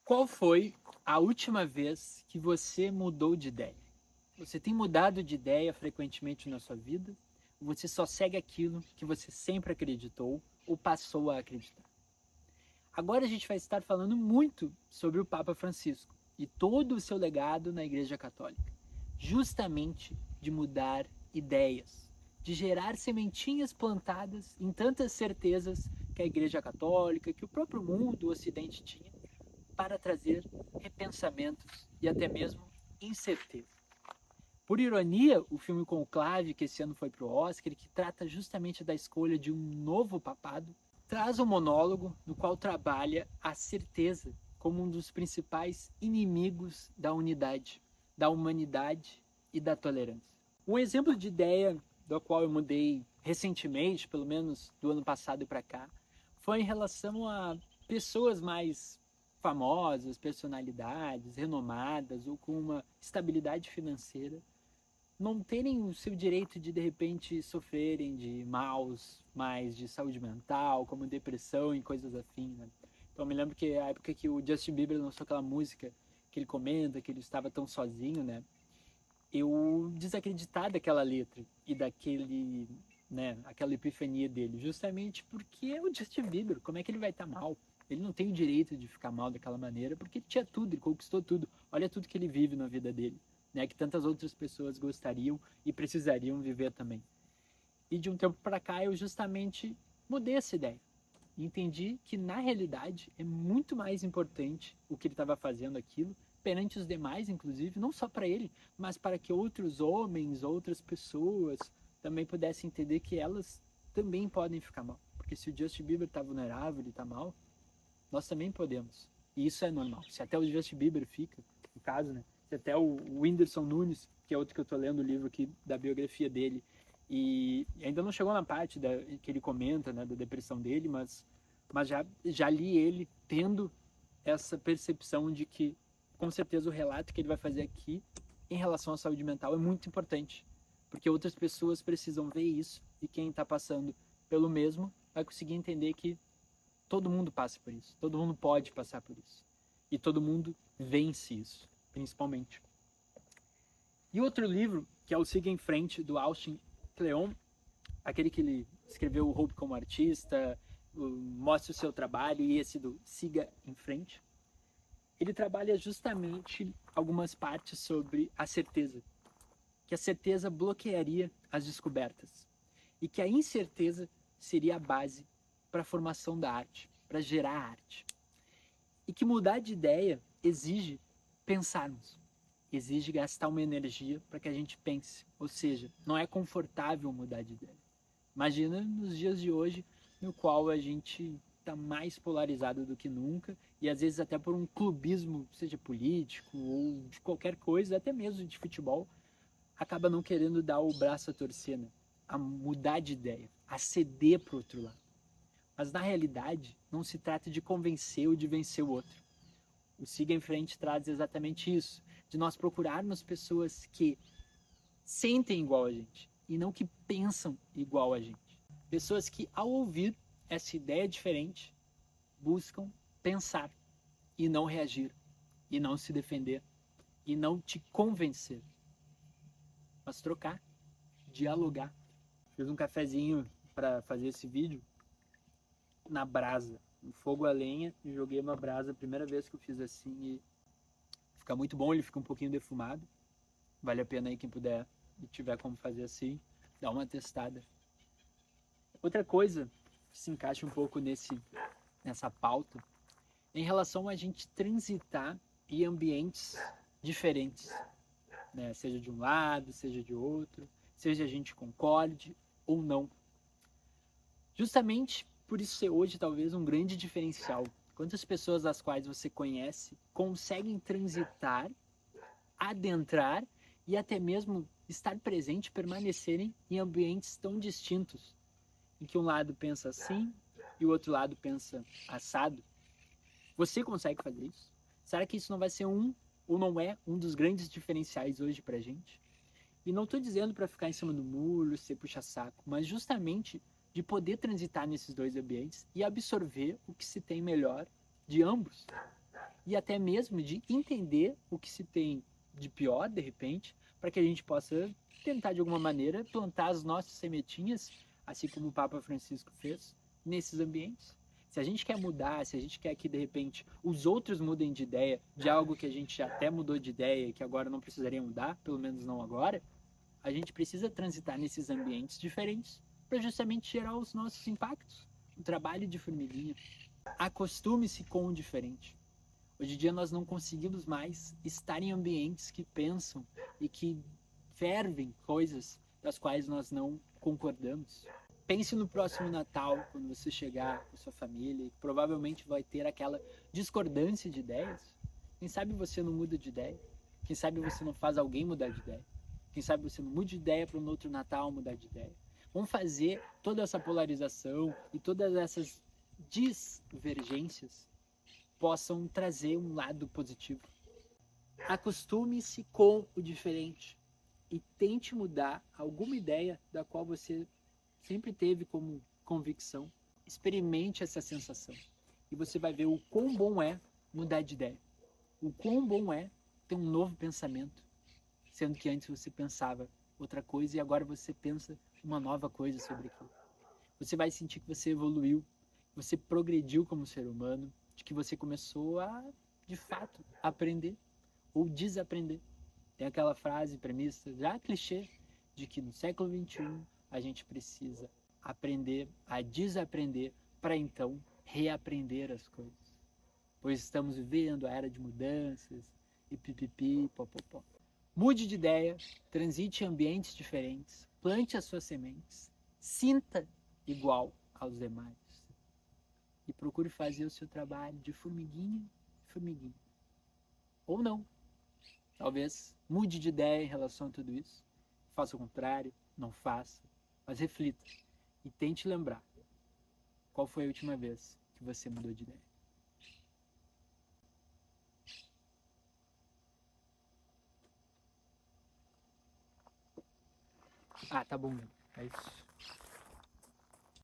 Qual foi a última vez que você mudou de ideia? Você tem mudado de ideia frequentemente na sua vida? Ou você só segue aquilo que você sempre acreditou ou passou a acreditar? Agora a gente vai estar falando muito sobre o Papa Francisco e todo o seu legado na Igreja Católica, justamente de mudar ideias, de gerar sementinhas plantadas em tantas certezas que a Igreja Católica, que o próprio mundo, o Ocidente tinha, para trazer repensamentos e até mesmo incerteza. Por ironia, o filme Conclave, que esse ano foi para o Oscar, que trata justamente da escolha de um novo papado, traz um monólogo no qual trabalha a certeza como um dos principais inimigos da unidade, da humanidade e da tolerância. Um exemplo de ideia do qual eu mudei recentemente, pelo menos do ano passado para cá, foi em relação a pessoas mais famosas, personalidades renomadas ou com uma estabilidade financeira não terem o seu direito de repente sofrerem de maus mais de saúde mental, como depressão e coisas afim, né? Então eu me lembro que a época que o Justin Bieber lançou aquela música que ele comenta que ele estava tão sozinho, né? Eu desacreditar daquela letra e daquele, né, aquela epifania dele, justamente porque é o Justin Bieber, como é que ele vai estar mal? Ele não tem o direito de ficar mal daquela maneira, porque ele tinha tudo, ele conquistou tudo. Olha tudo que ele vive na vida dele, né, que tantas outras pessoas gostariam e precisariam viver também. E de um tempo para cá eu justamente mudei essa ideia. Entendi que na realidade é muito mais importante o que ele estava fazendo aquilo perante os demais, inclusive, não só para ele, mas para que outros homens, outras pessoas também pudessem entender que elas também podem ficar mal. Porque se o Justin Bieber está vulnerável, ele está mal, nós também podemos. E isso é normal. Se até o Justin Bieber fica, no caso, né? Se até o Whindersson Nunes, que é outro que eu tô lendo o livro aqui da biografia dele, e ainda não chegou na parte que ele comenta, né, da depressão dele, mas já li ele tendo essa percepção de que, com certeza, o relato que ele vai fazer aqui em relação à saúde mental é muito importante, porque outras pessoas precisam ver isso e quem está passando pelo mesmo vai conseguir entender que todo mundo passa por isso, todo mundo pode passar por isso e todo mundo vence isso, principalmente. E outro livro, que é o Siga em Frente, do Austin Kleon, aquele que ele escreveu o Hope como Artista, o Mostre o Seu Trabalho, e esse do Siga em Frente, ele trabalha justamente algumas partes sobre a certeza, que a certeza bloquearia as descobertas e que a incerteza seria a base para a formação da arte, para gerar arte. E que mudar de ideia exige pensarmos, exige gastar uma energia para que a gente pense. Ou seja, não é confortável mudar de ideia. Imagina nos dias de hoje, no qual a gente está mais polarizado do que nunca e às vezes até por um clubismo, seja político ou de qualquer coisa, até mesmo de futebol, acaba não querendo dar o braço a torcer, né? A mudar de ideia, a ceder para o outro lado. Mas na realidade, não se trata de convencer ou de vencer o outro. O Siga em Frente traz exatamente isso, de nós procurarmos pessoas que sentem igual a gente e não que pensam igual a gente. Pessoas que, ao ouvir essa ideia diferente, buscam pensar e não reagir, e não se defender, e não te convencer, mas trocar, dialogar. Fiz um cafezinho para fazer esse vídeo na brasa, no fogo a lenha, e joguei uma brasa, a primeira vez que eu fiz assim, e fica muito bom, ele fica um pouquinho defumado. Vale a pena aí quem puder e tiver como fazer assim, dá uma testada. Outra coisa que se encaixa um pouco nessa pauta, em relação a gente transitar em ambientes diferentes, né? Seja de um lado, seja de outro, seja a gente concorde ou não. Justamente por isso ser hoje talvez um grande diferencial. Quantas pessoas as quais você conhece conseguem transitar, adentrar e até mesmo estar presente, permanecerem em ambientes tão distintos, em que um lado pensa assim e o outro lado pensa assado. Você consegue fazer isso? Será que isso não vai ser ou não é um dos grandes diferenciais hoje pra gente? E não estou dizendo para ficar em cima do muro, ser puxa-saco, mas justamente de poder transitar nesses dois ambientes e absorver o que se tem melhor de ambos. e até mesmo de entender o que se tem de pior, de repente, para que a gente possa tentar, de alguma maneira, plantar as nossas sementinhas, assim como o Papa Francisco fez, nesses ambientes. Se a gente quer mudar, se a gente quer que, de repente, os outros mudem de ideia de algo que a gente já até mudou de ideia e que agora não precisaria mudar, pelo menos não agora, a gente precisa transitar nesses ambientes diferentes para justamente gerar os nossos impactos. O trabalho de formiguinha. Acostume-se com o diferente. Hoje em dia nós não conseguimos mais estar em ambientes que pensam e que fervem coisas das quais nós não concordamos. Pense no próximo Natal, quando você chegar com sua família, e provavelmente vai ter aquela discordância de ideias. Quem sabe você não muda de ideia? Quem sabe você não faz alguém mudar de ideia? Quem sabe você não muda de ideia para um outro Natal mudar de ideia? Vamos fazer toda essa polarização e todas essas divergências possam trazer um lado positivo. Acostume-se com o diferente e tente mudar alguma ideia da qual você sempre teve como convicção. Experimente essa sensação e você vai ver o quão bom é mudar de ideia. O quão bom é ter um novo pensamento, sendo que antes você pensava outra coisa e agora você pensa uma nova coisa sobre aquilo. Você vai sentir que você evoluiu, você progrediu como ser humano, de que você começou a, de fato, aprender ou desaprender. Tem aquela frase, premissa, já clichê, de que no século XXI a gente precisa aprender a desaprender para então reaprender as coisas. Pois estamos vivendo a era de mudanças e pipipi, popopó. Mude de ideia, transite em ambientes diferentes, plante as suas sementes, sinta igual aos demais e procure fazer o seu trabalho de formiguinha em formiguinha. Ou não. Talvez mude de ideia em relação a tudo isso. Faça o contrário, não faça, mas reflita e tente lembrar qual foi a última vez que você mudou de ideia. Ah, tá bom. É isso.